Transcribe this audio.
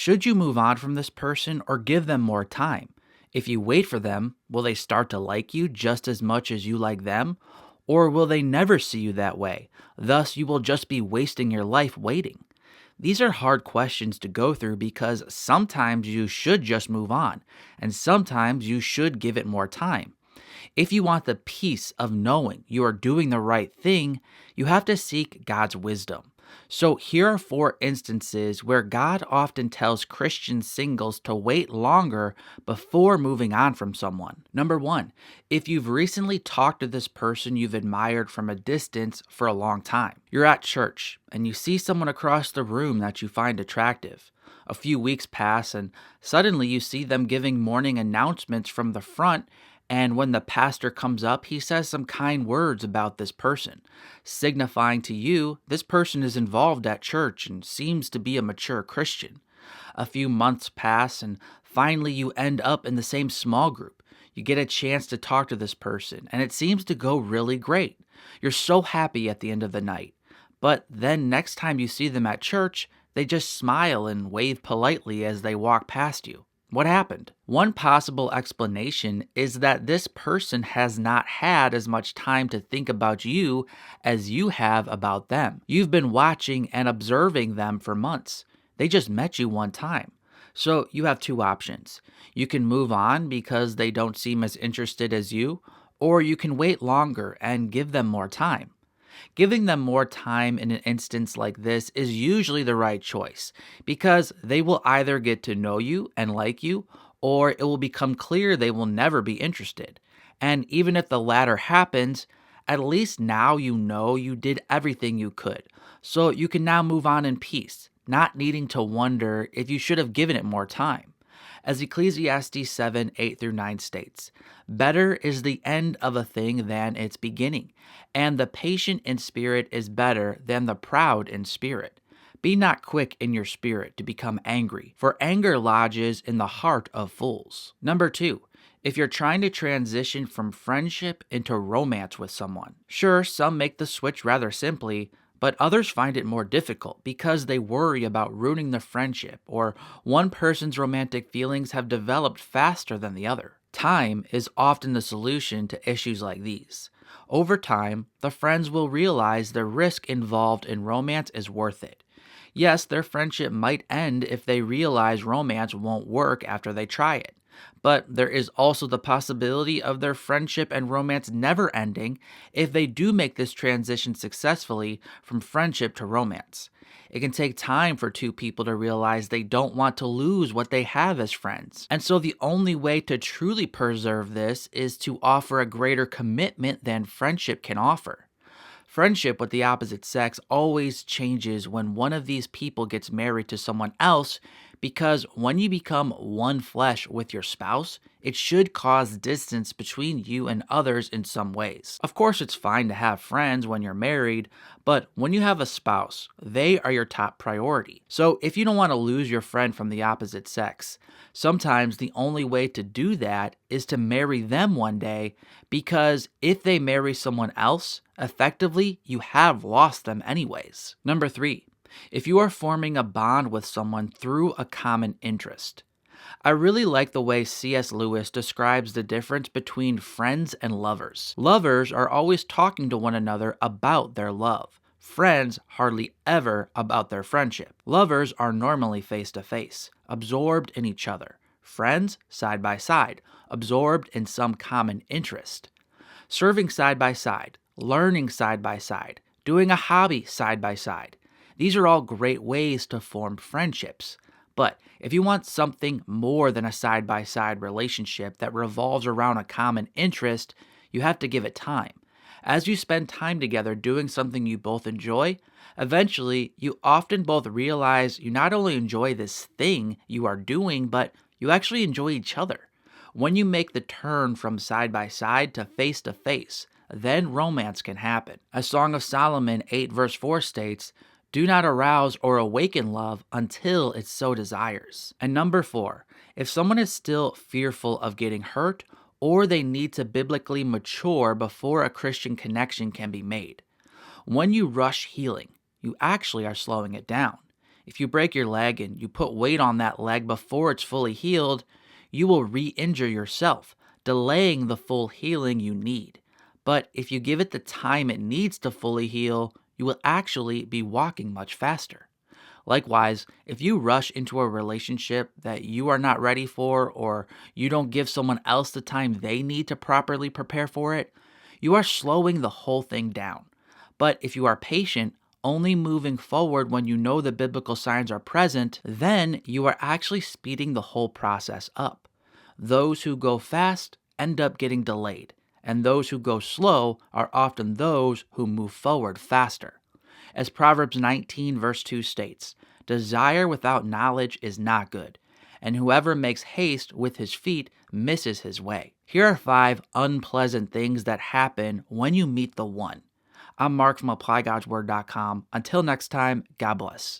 Should you move on from this person or give them more time? If you wait for them, will they start to like you just as much as you like them? Or will they never see you that way? Thus, you will just be wasting your life waiting. These are hard questions to go through because sometimes you should just move on, and sometimes you should give it more time. If you want the peace of knowing you are doing the right thing, you have to seek God's wisdom. So, here are 4 instances where God often tells Christian singles to wait longer before moving on from someone. Number 1, if you've recently talked to this person you've admired from a distance for a long time. You're at church and you see someone across the room that you find attractive. A few weeks pass and suddenly you see them giving morning announcements from the front, and when the pastor comes up, he says some kind words about this person, signifying to you this person is involved at church and seems to be a mature Christian. A few months pass, and finally you end up in the same small group. You get a chance to talk to this person, and it seems to go really great. You're so happy at the end of the night. But then next time you see them at church, they just smile and wave politely as they walk past you. What happened? One possible explanation is that this person has not had as much time to think about you as you have about them. You've been watching and observing them for months. They just met you one time. So you have 2 options. You can move on because they don't seem as interested as you, or you can wait longer and give them more time. Giving them more time in an instance like this is usually the right choice because they will either get to know you and like you, or it will become clear they will never be interested. And even if the latter happens, at least now you know you did everything you could. So you can now move on in peace, not needing to wonder if you should have given it more time. As Ecclesiastes 7:8-9 states, "Better is the end of a thing than its beginning, and the patient in spirit is better than the proud in spirit. Be not quick in your spirit to become angry, for anger lodges in the heart of fools." Number 2, if you're trying to transition from friendship into romance with someone. Sure, some make the switch rather simply, but others find it more difficult because they worry about ruining the friendship, or one person's romantic feelings have developed faster than the other. Time is often the solution to issues like these. Over time, the friends will realize the risk involved in romance is worth it. Yes, their friendship might end if they realize romance won't work after they try it. But there is also the possibility of their friendship and romance never ending if they do make this transition successfully from friendship to romance. It can take time for 2 people to realize they don't want to lose what they have as friends. And so the only way to truly preserve this is to offer a greater commitment than friendship can offer. Friendship with the opposite sex always changes when one of these people gets married to someone else because when you become one flesh with your spouse, it should cause distance between you and others in some ways. Of course, it's fine to have friends when you're married, but when you have a spouse, they are your top priority. So if you don't want to lose your friend from the opposite sex, sometimes the only way to do that is to marry them one day, because if they marry someone else, effectively, you have lost them anyways. Number 3, if you are forming a bond with someone through a common interest. I really like the way C.S. Lewis describes the difference between friends and lovers. Lovers are always talking to one another about their love. Friends hardly ever about their friendship. Lovers are normally face to face, absorbed in each other. Friends, side by side, absorbed in some common interest. Serving side by side, learning side by side, doing a hobby side by side. These are all great ways to form friendships. But if you want something more than a side-by-side relationship that revolves around a common interest, you have to give it time. As you spend time together doing something you both enjoy, eventually you often both realize you not only enjoy this thing you are doing, but you actually enjoy each other. When you make the turn from side-by-side to face-to-face, then romance can happen. As Song of Solomon 8 verse 4 states, "Do not arouse or awaken love until it so desires." And number 4, if someone is still fearful of getting hurt, or they need to biblically mature before a Christian connection can be made. When you rush healing, you actually are slowing it down. If you break your leg and you put weight on that leg before it's fully healed, you will re-injure yourself, delaying the full healing you need. But if you give it the time it needs to fully heal, you will actually be walking much faster. Likewise, if you rush into a relationship that you are not ready for, or you don't give someone else the time they need to properly prepare for it, you are slowing the whole thing down. But if you are patient, only moving forward when you know the biblical signs are present, then you are actually speeding the whole process up. Those who go fast end up getting delayed, and those who go slow are often those who move forward faster. As Proverbs 19 verse 2 states, "Desire without knowledge is not good, and whoever makes haste with his feet misses his way." Here are 5 unpleasant things that happen when you meet the one. I'm Mark from ApplyGodsWord.com. Until next time, God bless.